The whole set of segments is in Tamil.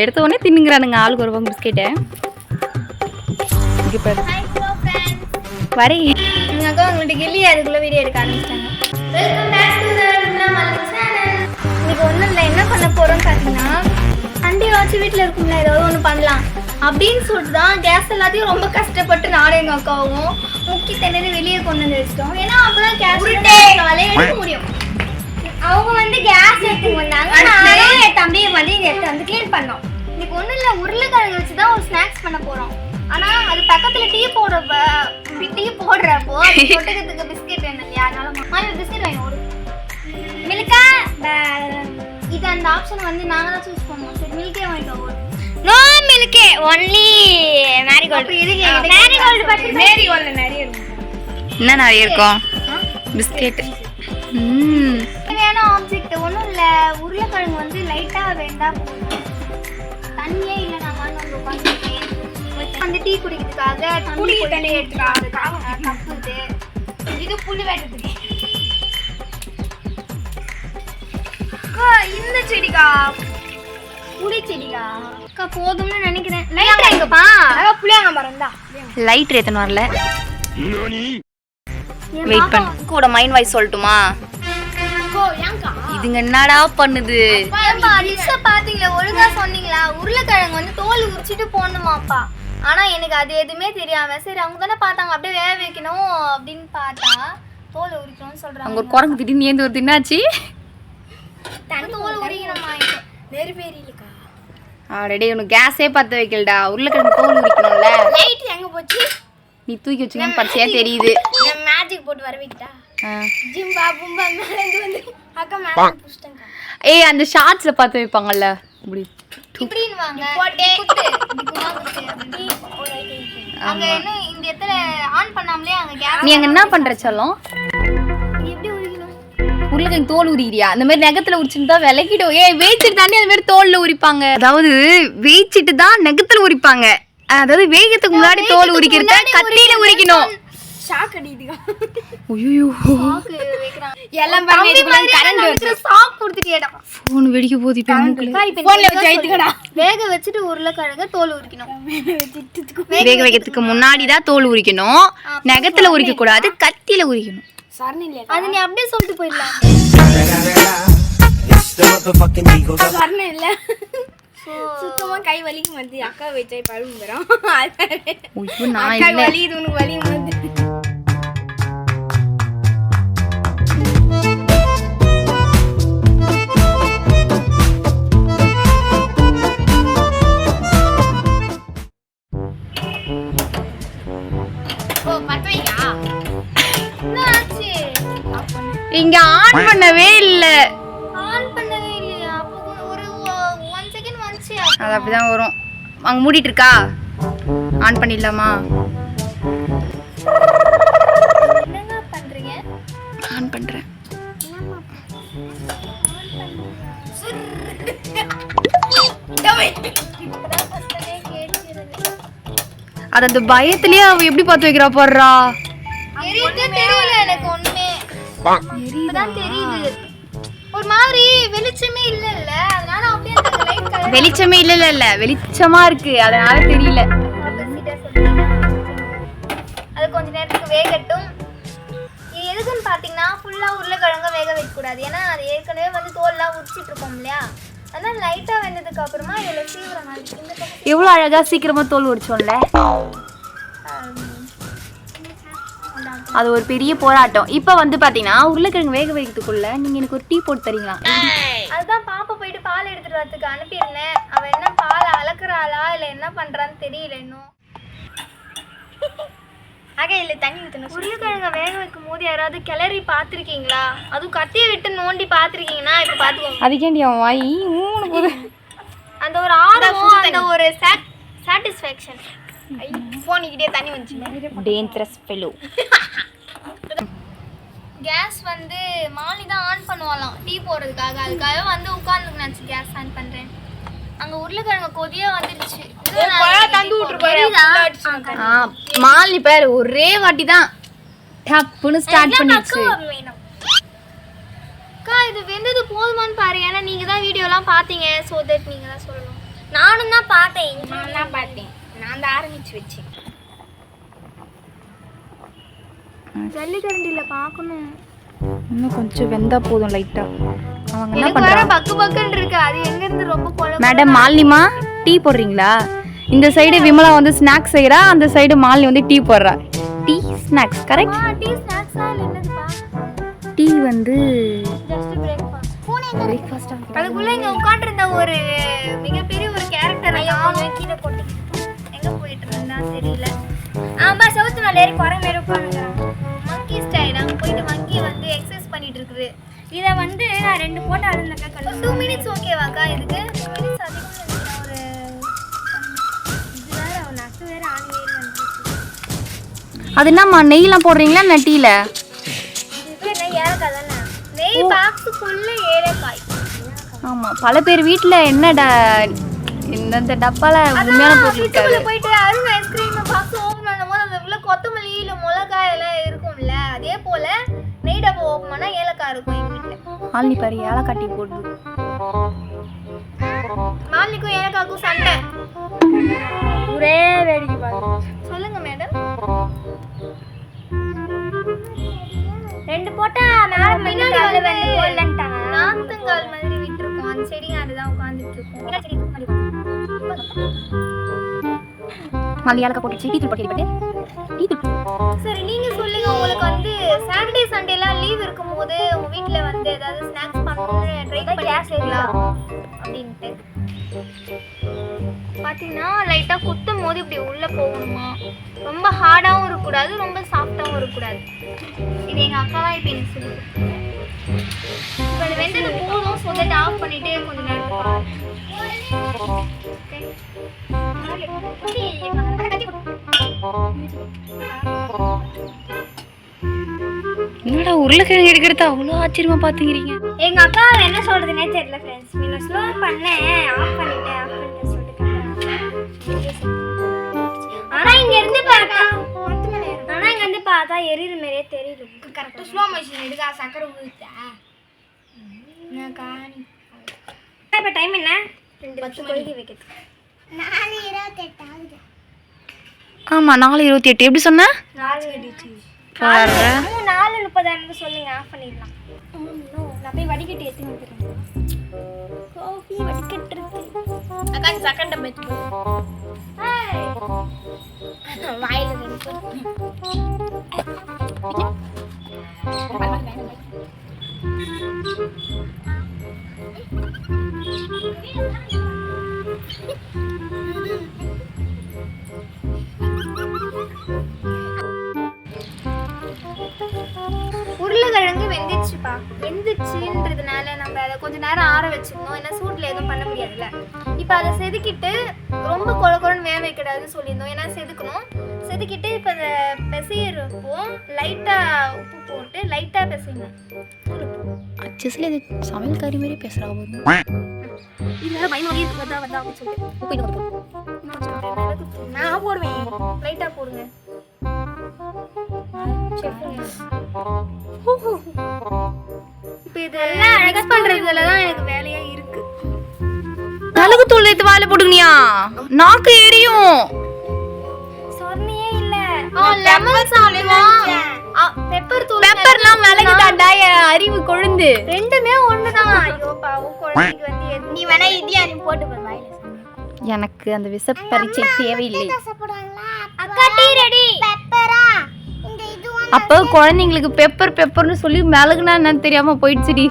எடுத்த உடனே தின்னுங்கிறானுங்க ஆளுக்கு ஒரு பங்கு பிஸ்கெட்டை. இங்கே பாரு வரை எங்கள் அக்கா உங்கள்கிட்ட கில்லி அதுக்குள்ளே வீடியோ எடுக்க ஆரம்பிச்சிட்டாங்க. Welcome back to channel. இன்னைக்கு ஒன்றும் இல்லை, என்ன பண்ண போகிறோம்னு பார்த்தீங்கன்னா சண்டே வாட்சி வீட்டில் இருக்கும்ல ஏதாவது ஒன்று பண்ணலாம் அப்படின்னு சொல்லிட்டு தான் கேஸ் எல்லாத்தையும் ரொம்ப கஷ்டப்பட்டு நானும் எங்கள் அக்காவும் முக்கி திணறி வெளியே கொண்டு வந்து வச்சிட்டோம். ஏன்னா அப்போ தான் கேஸ் எடுக்க முடியும். அவங்க வந்து கேஸ் எடுத்துட்டு வந்தாங்க, நானும் என் தம்பியை வந்து இங்கே எடுத்து வந்து க்ளீன் பண்ணோம். இன்னைக்கு ஒன்றும் இல்லை, உருளைக்கிழங்கு வச்சு தான் ஒரு ஸ்நாக்ஸ் பண்ண போகிறோம். ஆனால் அது பக்கத்தில் டீ போடுறப்போ தொட்டுக்கிறதுக்கு பிஸ்கெட் வேணும் இல்லையா, அதனால பிஸ்கெட் வாங்கி ஓடு மில்கா. இது அந்த ஆப்ஷன் வந்து நாங்கள் தான் சூஸ் பண்ணுவோம். சரி மில்கே வாங்கிட்டு ஓடு. நோ மில்கே, ஒன்லி மேரிகோல்டு. மேரிகோல்டு பற்றி மேரிகோல்டு நிறைய இருக்கும். என்ன நிறைய இருக்கும்? பிஸ்கெட். தேவையான ஆப்ஜெக்ட் ஒன்றும் இல்லை, உருளைக்கிழங்கு வந்து லைட்டாக வேண்டாம், தண்ணியே இல்லை. நாங்கள் வந்து டீ குடிக்கிறதுக்காக புளி தண்ணி எடுத்துக்காங்க கப்பு. இது புளி வேட்டத்துக்கு. இந்த செடிக்கா புளி செடிக்கா அக்கா போதும்னு நினைக்கிறேன். லைட் எங்கப்பா? புளியாங்க மரம் தான். லைட் ஏத்தணும் வரல. வெயிட் பண்ணு, கூட மைண்ட் வாய்ஸ் சொல்லட்டுமா? இதுங்க என்னடா பண்ணுது? பாத்தீங்களா, ஒழுங்கா சொன்னீங்களா? உருளைக்கிழங்கு வந்து தோல் உரிச்சிட்டு போடணுமாப்பா. ஆனா எனக்கு அது எதுவுமே தெரியாம சரி அவங்க தானே பார்த்தாங்க அப்படியே வேக வைக்கணும் அப்படின்னு பார்த்தா தோல் உரிக்கணும்னு சொல்றாங்க. அவங்க குரங்கு திடீர்னு ஏந்து ஒரு தின்னாச்சு. தோல் உரிக்கணுமா? நெருப்பேரிக்கா ஆல்ரெடி உனக்கு கேஸே பற்ற வைக்கலடா, உருளைக்கிழங்கு தோல் உரிக்கணும்ல. லைட் எங்க போச்சு? நீ தூக்கி வச்சுக்கன்னு பச்சையா தெரியுது. நான் மேஜிக் போட்டு வர வைக்கிட்டா. ஜிம்பா பும்பா மேல வந்து அக்கா மேல புஷ்டங்க. ஏய் அந்த ஷார்ட்ஸ்ல பார்த்து வைப்பாங்கல்ல இப்படி இப்படின்னு வாங்க போட்டே குத்து அப்படி அங்க என்ன இந்த இடத்துல ஆன் பண்ணாமலே அங்க கேஸ். நீ அங்க என்ன பண்ற செல்லம்? எப்படி உரிக்கணும்? உருளைக்கிழங்கு தோல் உரிக்கிறியா? அந்த மாதிரி நகத்துல உரிச்சுட்டு விளக்கிடும். ஏய் வேச்சிட்டு தாண்டி அந்த மாதிரி தோல்ல உரிப்பாங்க. அதாவது வேச்சிட்டு தான் நகத்துல உரிப்பாங்க. அதாவது வேகத்துக்கு முன்னாடி தோல் உரிக்கிறத கத்தியில உரிக்கணும். ஷாக் அடிக்குது. ஐயோ ஷாக் வைக்கறாங்க எல்லாம் பாருங்க. இதுல கரண்ட் வருது. ஷாக் கொடுத்துட்டியடா. ஃபோன் வெடிக்க போகுது இப்ப மூக்குல. ஃபோன்ல வச்சு ஐட்டுடா. வேக வச்சிட்டு உருளைக்கிழங்க தோல் உரிக்கணும். வேக வைக்கிறதுக்கு முன்னாடி தான் தோல் உரிக்கணும். நகத்துல உரிக்க கூடாது, கத்தியில உரிக்கணும். சரண் இல்ல, அது நீ அப்படியே சொல்லிட்டு போயிடலாம். சரண் இல்ல, சுத்தமா கை வலிக்கு வந்து அக்கா வச்சை பழும் வரும். ஐயோ நான் அக்கா வலிக்குது உனக்கு வலி வந்து. ஓ பத்தவையா என்னாச்சு? இங்க ஆன் பண்ணவே இல்ல. ஆன் பண்ணவே இல்லையா? அப்போ ஒரு 1 செகண்ட் வந்துச்சு. அது அப்படிதான் வரும். அங்க மூடிட்டு இருக்கா? ஆன் பண்ணிடலாமா? என்னங்க பண்றீங்க? ஆன் பண்றேன். அது அந்த பயத்திலேயே அவ எப்படி பார்த்து வைக்கிறா போடுறா. தெரியல எனக்கு ஒண்ணுமே. இப்பதான் தெரியுது. ஒரு மாதிரி வெளிச்சமே இல்ல, அதனால அப்படியே அந்த லைட் கலர். வெளிச்சமே இல்ல வெளிச்சமா இருக்கு, அதனால தெரியல. அது கொஞ்ச நேரத்துக்கு வேகட்டும். இது எதுக்குன்னு பாத்தீங்கன்னா ஃபுல்லா உருளைக்கிழங்க வேக வைக்க கூடாது. ஏன்னா அது ஏற்கனவே வந்து தோல்லாம் உரிச்சிட்டு இருக்கோம் இல்லையா, அதனால லைட்டா வெந்ததுக்கு அப்புறமா இதுல சீவிரம் இந்த பக்கம் எவ்வளவு அழகா சீக்கிரமா தோல் உரிச்சோம்ல. அது ஒரு பெரிய போராட்டம். இப்ப வந்து பாத்தீங்கன்னா உருளைக்கிழங்கு வேக வைக்கிறதுக்குள்ள நீங்க எனக்கு ஒரு டீ போட்டு தரீங்களா? அதுதான் பாப்பா போயிட்டு பால் எடுத்துட்டு வரதுக்கு அனுப்பியிருந்தேன். அவ என்ன பால் அளக்குறாளா இல்ல என்ன பண்றான்னு தெரியல இன்னும். ஆகே இல்ல தண்ணி ஊத்தணும். உருளைக்கிழங்க வேக வைக்கும் போது யாராவது கிளறி பாத்திருக்கீங்களா? அதுவும் கத்தியை விட்டு நோண்டி பாத்திருக்கீங்கன்னா இப்ப பாத்துக்கோங்க. அதுக்கேண்டி அவன் வாய் மூணு போது அந்த ஒரு ஆர்வம், அந்த ஒரு சாட்டிஸ்ஃபேக்ஷன். போனிக்கிட்டே தண்ணி வந்துச்சு. Dangerous fellow. கேஸ் வந்து மாலி தான் ஆன் பண்ணுவாளாம் டீ போடுறதுக்காக. அதுக்காக வந்து உட்கார்ந்து நினைச்சு கேஸ் ஆன் பண்றேன். அங்க உருளைக்கிழங்கு கொதியா வந்துடுச்சு. மாலி பேர் ஒரே வாட்டி தான் டப்புன்னு ஸ்டார்ட் பண்ணிடுச்சு. அக்கா இது வெந்தது போதுமான்னு பாரு, ஏன்னா நீங்க தான் வீடியோலாம் பாத்தீங்க. சோ தட் நீங்க தான் சொல்லணும். நானும் தான் பார்த்தேன். நான் தான் ஆரம்பிச்சு வச்சேன். ஜல்லிக்கரண்டில பார்க்கணும். இன்னும் கொஞ்சம் வெந்தா போதும் லைட்டா. அவங்க என்ன எனக்கு வேற பண்றாங்க? பக்கு பக்குன்னு இருக்கு. அது எங்க இருந்து ரொம்ப கொலை. மேடம் மாலினிமா டீ போடுறீங்களா? இந்த சைடு விமலா வந்து ஸ்நாக்ஸ் செய்யறா, அந்த சைடு மாலினி வந்து டீ போடுறா. Tea snacks correct? டீ ஸ்நாக்ஸா என்னதுப்பா? டீ வந்து ஜஸ்ட் பிரேக்ஃபாஸ்ட். பிரேக்ஃபாஸ்ட். அதுக்குள்ள இங்க உட்கார்ந்திருந்த ஒரு மிகப்பெரிய ஒரு கேரக்டர் கீழே போட்டு எங்க போயிட்டு இருந்தா தெரியல. ஆமா சவுத்து மேல ஏறி குறை மேல உட்கார்ந்துறான். மங்கி ஸ்டைல். அங்க போயிட்டு மங்கி வந்து எக்ஸசைஸ் பண்ணிட்டு இருக்குது. இத வந்து நான் 2 போட்டு அழுந்தக்க கண்டு 2 மினிட்ஸ் ஓகேவாக்கா? இதுக்கு 2 மினிட்ஸ் அதிகம் இல்ல. ஒரு இது வேற அவன் நட்டு வேற ஆன்லைன்ல வந்துச்சு. அது என்னம்மா நெய்லாம் போடுறீங்களா என்ன டீல? இது என்ன ஏலக்காய் தானே? நெய் பாக்ஸுக்குள்ள ஏலக்காய். ஆமா பல பேர் வீட்ல என்ன இந்த டப்பால உண்மையான பொருள் இருக்காது. போயிட்டு அருண் ஐஸ்கிரீம் பாக்ஸ் ஓபன் பண்ணும்போது அந்த உள்ள கொத்தமல்லி இல்ல மிளகாய் எல்லாம் இருக்கும்ல, அதே போல நெய் டப்பா ஓபன் பண்ணா ஏலக்காய் இருக்கும் எங்க வீட்ல. மாலினி பாரு ஏலக்காய் டீ போடுது. மாலினிக்கும் ஏலக்காய்க்கும் சண்டை. ஒரே வேடிக்கை பாருங்க. சொல்லுங்க மேடம். 2 போட்டா மேல முன்னாடி வந்து போடலன்ட்டாங்க. நாத்தங்கால் மாதிரி விட்டுருக்கோம். அந்த செடியாண்டு தான் உட்கார்ந்துட்டு இருக்கோம். என்ன செடி முன்னாடி மாலினி ஏலக்காய் போட்டுச்சு. டீ தூள் போட்டு டீ தூள். சரி நீங்க சொல்லுங்க. உங்களுக்கு வந்து சாட்டர்டே சண்டேலாம் லீவ் இருக்கும்போது உங்க வீட்ல வந்து ஏதாவது ஸ்நாக்ஸ் பண்ணனும் ட்ரை பண்ணிக்கலாம் அப்படின்ட்டு பாத்தீங்கன்னா லைட்டா குத்தும் போது இப்படி உள்ள போகணுமா. ரொம்ப ஹார்டாவும் இருக்கக்கூடாது, ரொம்ப சாஃப்டாவும் இருக்கக்கூடாது. இது எங்க அக்கா தான் இப்போ எனக்கு சொல்லுது. இப்போ அது வெந்தது போதும். ஸோ தட் ஆஃப் பண்ணிட்டு கொஞ்ச நேரம் என்னடா உருளைக்கிழங்கு எடுக்கிறது அவ்வளோ ஆச்சரியமா பாத்துக்கிறீங்க. எங்க அக்கா என்ன சொல்றதுனே தெரியல ஃப்ரெண்ட்ஸ். நீங்க ஸ்லோ பண்ணேன், ஆஃப் பண்ணிட்டேன் சொல்லிட்டு. ஆனா இங்க இருந்து பார்த்தா எரியுற மாதிரியே தெரியுது. கரெக்டா ஸ்லோ மோஷன் எடுக்க சக்கரை ஊத்தா. நான் காணி. இப்ப டைம் என்ன? 10 மணிக்கு வைக்கிறது. 4:28 ஆகுது. ஆமா 4:28 எப்படி சொன்ன? 4:28 பாரு 4:30 சொல்லுங்க. ஆஃப் பண்ணிடலாம். நான் போய் வடிகட்டி எடுத்து வந்துடுறேன். காஃபி வடிகட்டு அக்கா செகண்ட் மெத்து. வாயில வந்து உருளைக்கிழங்கு வெந்துச்சுப்பா. வெந்துச்சுன்றதுனால நம்ம அதை கொஞ்ச நேரம் ஆற வச்சுக்கணும். ஏன்னா சூட்டில் எதுவும் பண்ண முடியாதுல்ல. இப்போ அதை செதுக்கிட்டு ரொம்ப குழக்குறன்னு வேக வைக்கூடாதுன்னு சொல்லியிருந்தோம். ஏன்னா செதுக்கணும். செதுக்கிட்டு இப்போ அதை பிசையிறப்போ லைட்டாக உப்பு போட்டு லைட்டாக பிசையணும். அச்சஸ்ல இது சமையல் காரி மாதிரி பேசுறா போது. இதனால பயமாவே இருக்கு. வந்தா அப்படின்னு சொல்லிட்டு உப்பு இது நான் போடுவேன். லைட்டாக போடுங்க. இப்போ இதெல்லாம் மிக்ஸ் பண்றதுல தான் எனக்கு வேலையா இருக்கு. மிளகு தூள் எடுத்து வாயில போடுங்கயா. நாக்கு எரியும். சொன்னியே இல்ல. லெமன் சால்வா பெப்பர் தூள். பெப்பர்லாம் மிளகு தாண்டா. அறிவு கொழுந்து. ரெண்டுமே ஒண்ணுதான். ஐயோ பாவம் குழந்தைக்கு வந்து நீ வேணா இடியா நீ போட்டு பாரு வாயில. எனக்கு அந்த விஷ பரீட்சை தேவையில்லை. அக்கா டீ ரெடி. பெப்பரா இந்த இது அப்போ குழந்தைங்களுக்கு பெப்பர் பெப்பர்னு சொல்லி மிளகுனா என்னன்னு தெரியாம போயிடுச்சுடி.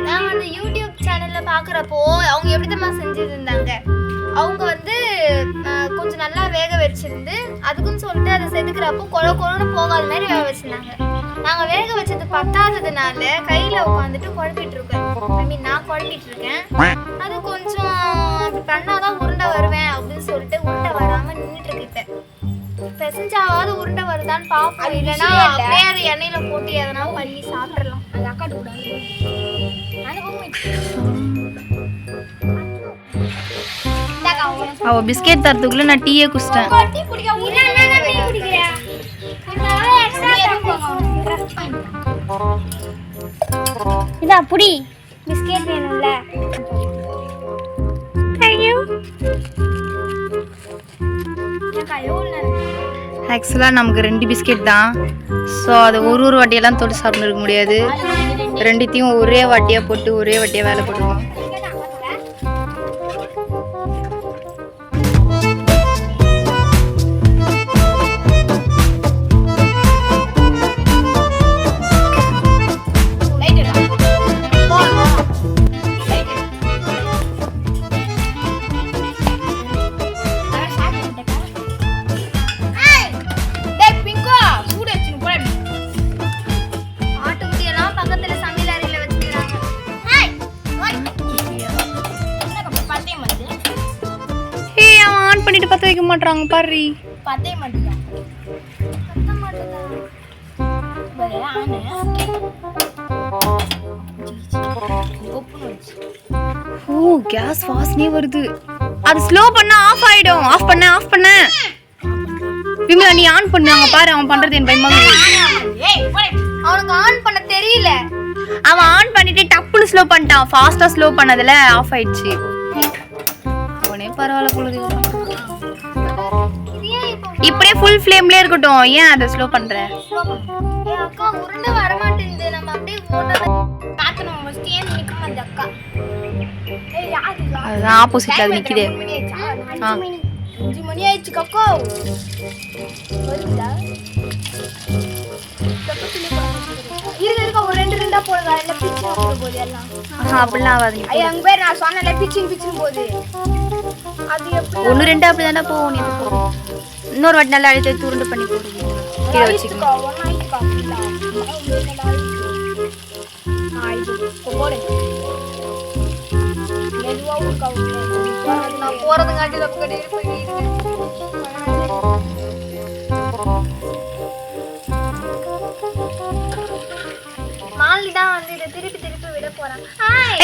நான் வந்து யூடியூப் சேனல்ல பாக்குறப்போ அவங்க எப்படி தான் செஞ்சுட்டு இருந்தாங்க. அவங்க வந்து கொஞ்சம் நல்லா வேக வச்சிருந்து அதுக்குன்னு சொல்லிட்டு அதை செதுக்குறப்போ கொழன்னு போகாத மாதிரி வேக வச்சிருந்தாங்க. நாங்கள் வேக வச்சது பத்தாததுனால கையில் உட்காந்துட்டு குழப்பிட்டு இருக்கேன். ஐ மீன் நான் குழப்பிட்டு இருக்கேன். அது கொஞ்சம் அப்படி பண்ணாதான் உருண்டை வருவேன் அப்படின்னு சொல்லிட்டு உருண்டை வராமல் நின்றுட்டு இருக்கேன். பெசஞ்சாவது உருண்டை வருதான்னு பார்ப்போம். இல்லைன்னா அப்படியே அதை எண்ணெயில போட்டு எதனா பண்ணி சாப்பிடலாம். அது அக்காட்டு கூடாது. அவ பிஸ்கெட் தரத்துக்குள்ள நான் டீயே குடிச்சிட்டேன். இதா புடி பிஸ்கெட் வேணும்ல. தேங்க்யூ. ஆக்சுவலாக நமக்கு 2 பிஸ்கெட் தான். ஸோ அதை ஒரு வாட்டியெல்லாம் தொட்டு சாப்பிட்டு இருக்க முடியாது. ரெண்டுத்தையும் ஒரே வாட்டியாக போட்டு ஒரே வாட்டியாக வேலை போட்டுருவோம். பண்ணிட்டு பத்த வைக்க மாட்டாங்க பாரு. பத்தே மாட்டேங்குது. பத்த மாட்டேங்குது. பரே ஆனே. ஓ கேஸ் வாசனையே வருது. அது ஸ்லோ பண்ணா ஆஃப் ஆயிடும். ஆஃப் பண்ண விமலா நீ ஆன் பண்ணுங்க பாரு. அவன் பண்றது என் பயமா இருக்கு. ஏய் அவனுக்கு ஆன் பண்ண தெரியல. அவன் ஆன் பண்ணிட்டு டப்புன்னு ஸ்லோ பண்ணிட்டான். ஃபாஸ்டா ஸ்லோ பண்ணதுல ஆஃப் ஆயிடுச்சு. அவனே பரவாயில்ல போல. இப்படியே ஃபுல் ஃப்ளேம்லயே இருக்கட்டும். ஏன் அதை ஸ்லோ பண்ற? ஏ அக்கா உருண்டை வர மாட்டேங்குது. நம்ம அப்படியே போட்டத காத்தணும். ஃபர்ஸ்ட் ஏன் நிக்கும் அந்த அக்கா. ஏய் யாரு? அதுதான் ஆப்போசிட்ல அது நிக்குதே. 5 மணி ஆயிடுச்சு கக்கோ. வருதா? இருங்க ஒரு 2 ரெண்டா போடுங்க. இல்ல பிச்சு போடுது எல்லாம். அப்படிலாம் ஆகாது. ஐயா அங்க பேர் நான் சொன்னல பிச்சு போகுது. அது எப்படி 1 2 அப்படி தானே போகும். நீ இன்னொரு வாட்டி நல்லா அழுத்தி துருண்டு பண்ணி போடுங்க. கீழே வச்சுக்கோ. நான் போறதுங்காட்டி மாலி தான் வந்து இதை திருப்பி விட போறாங்க.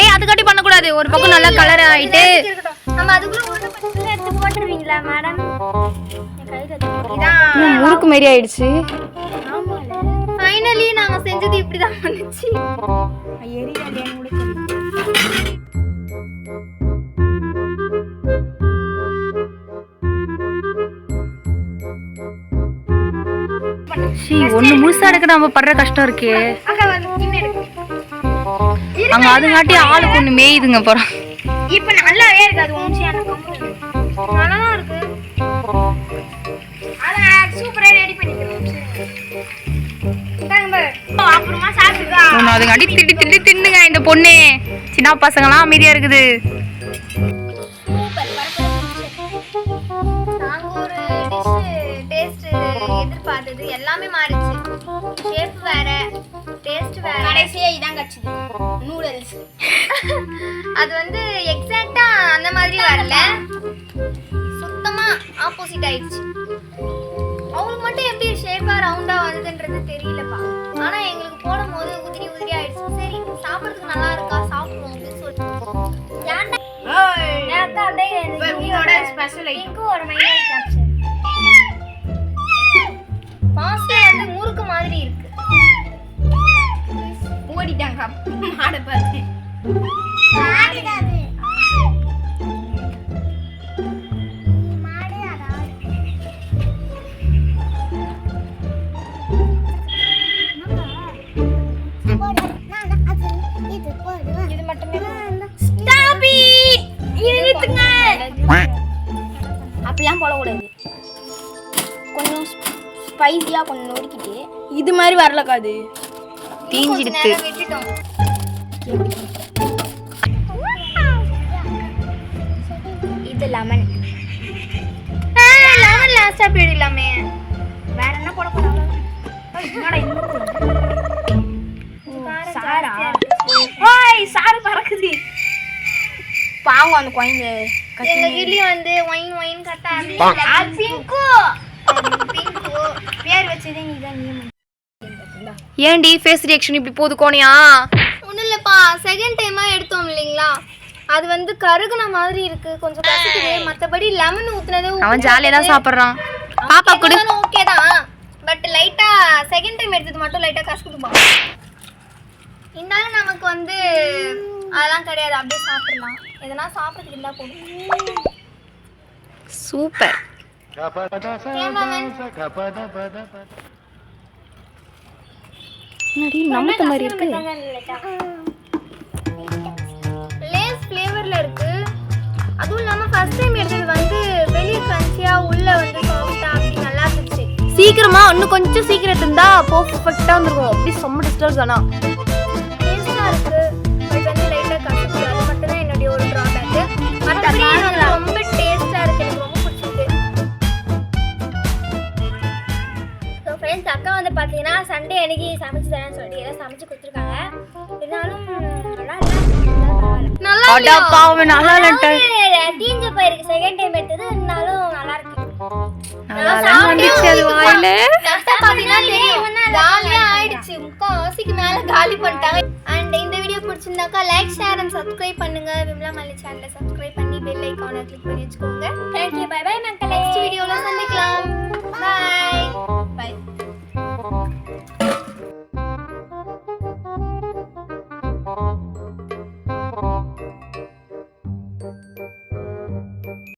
ஏய் அதுக்காட்டி பண்ணக்கூடாது. ஒரு பக்கம் நல்லா கலர் ஆயிட்டு நம்ம அதுக்குள்ள உருண்டை பண்ணி எடுத்து போட்டுருவீங்களா மேடம்? முறுக்கு மாரி ஆயிடுச்சு. ஃபைனலி நாங்க செஞ்சது இப்படிதான் வந்துச்சு. ஒண்ணு முழுசா எடுக்க நம்ம படுற கஷ்டம் இருக்கு. அங்க அதுங்காட்டி ஆளுக்கு ஒண்ணு மேயுதுங்க போறோம். இப்ப நல்லாவே இருக்காது. நல்லா இருக்கு. சூப்பரா ரெடி பண்ணிக்கிறோம். அப்புறமா சாப்பிடுவா. அதுங்காட்டி திட்டி தின்னுங்க இந்த பொண்ணு. சின்ன பசங்கலாம் அமைதியா இருக்குது. நாங்க ஒரு டிஷ் டேஸ்ட் எதிர்பார்த்தது எல்லாமே மாறிச்சு. ஷேப் வேற, டேஸ்ட் வேற. கடைசியா இதான் கச்சுது நூடுல்ஸ். அது வந்து எக்ஸாக்ட்டா அந்த மாதிரி வரல. சுத்தமா ஆப்போசிட் ஆயிடுச்சு. அவங்களுக்கு மட்டும் எப்படி ஷேப்பா ரவுண்டா வந்ததுன்றது தெரியலப்பா. ஆனா எங்களுக்கு போடும்போது உதிரி ஆயிடுச்சு. சரி சாப்பிடுறதுக்கு நல்லா இருக்கா சாப்பிடுவோம் அப்படின்னு சொல்லிட்டு ஏன்டா அப்படியே உங்களோட ஸ்பெஷல் ஐட்டம் ஒரு மைனஸ் கேப்சர் பாஸ்தா வந்து முறுக்கு மாதிரி இருக்கு. ஓடிட்டாங்க மாட பார்த்து. ஆடிடாது இது மட்டுமே ஸ்டாப் இட். நிறுத்துங்க. அப்படிலாம் போடக்கூடாது. கொஞ்சம் ஸ்பைசியா கொஞ்சம் நொறுக்கிட்டு இது மாதிரி வரலக்கா. அது தீஞ்சிடுத்து. இது லெமன். லெமன் லாஸ்டா போயிடலாமே. வேற என்ன போட போறாங்க? சாரா. ஓய் சாரு பறக்குது. பாவம் அந்த குழந்தை. எங்க கிளி வந்து ஒயின் ஒயின் கட்டா. பிங்கு பேர் வச்சதே நீதான். ஏன்டி ஃபேஸ் ரியாக்ஷன் இப்படி போகுது கோணியா? ஒன்றும் இல்லைப்பா. செகண்ட் டைமாக எடுத்தோம் இல்லைங்களா, அது வந்து கருகுன மாதிரி இருக்கு. கொஞ்சம் கசக்குது. மற்றபடி லெமன் ஊற்றுனது அவன் ஜாலியாக தான் சாப்பிட்றான். பாப்பா கூட ஓகே தான். பட் லைட்டாக செகண்ட் டைம் எடுத்தது மட்டும் லைட்டாக கசக்குதுப்பா. இருந்தாலும் நமக்கு வந்து அதெல்லாம் கிடையாது, அப்படியே சாப்பிடலாம். எதனா சாப்பிட்றதுக்கு இருந்தால் போதும். சூப்பர். நமக்கு மாதிரி இருக்கு. லேஸ் ஃப்ளேவர்ல இருக்கு. அதுவும் இல்லாம ஃபர்ஸ்ட் டைம் எடுத்தது வந்து வெளிய கிரன்ச்சியா உள்ள வந்து சாஃப்ட்டா அப்படி நல்லா இருந்துச்சு. சீக்கிரமா இன்னும் கொஞ்சம் சீக்கிரம் இருந்தா பெர்ஃபெக்ட்டா இருந்திருக்கும். அப்படி செம்ம டிஸ்டர்ஸ் ஆனா டேஸ்டா இருக்கு. பட் வந்து லைட்டா கசப்பு. அது மட்டும் தான் என்னுடைய ஒரு ட்ராபேக். மற்றபடி எனக்கு ரொம்ப டேஸ்டா இருக்கு. எனக்கு ரொம்ப பிடிச்சிருக்கு. ஸோ ஃப்ரெண்ட்ஸ், அக்கா வந்து பார்த்தீங்கன்னா சண்டே அன்னைக்கு சமைச்சு தரேன்னு சொல்லிட்டு எல்லாம் சமைச்சு கொடுத்துருக்காங்க. இருந்தாலும் நல்லா தீஞ்ச பயிருக்கு செகண்ட் டைம் எடுத்தது. இருந்தாலும் நல்லா இருக்கு. காலியா ஆயிடுச்சு. 3/4 மேல காலி பண்ணிட்டாங்க. அண்ட் இந்த வீடியோ பிடிச்சிருந்தாக்கா லைக், ஷேர் அண்ட் சப்ஸ்கிரைப் பண்ணுங்க. விமலா மல்லி சேனலை சப்ஸ்கிரைப் பண்ணி பெல் ஐகானை கிளிக் பண்ணி வச்சுக்கோங்க. Thank you, bye bye. மக்கள் நெக்ஸ்ட் வீடியோல சந்திக்கலாம். Bye by.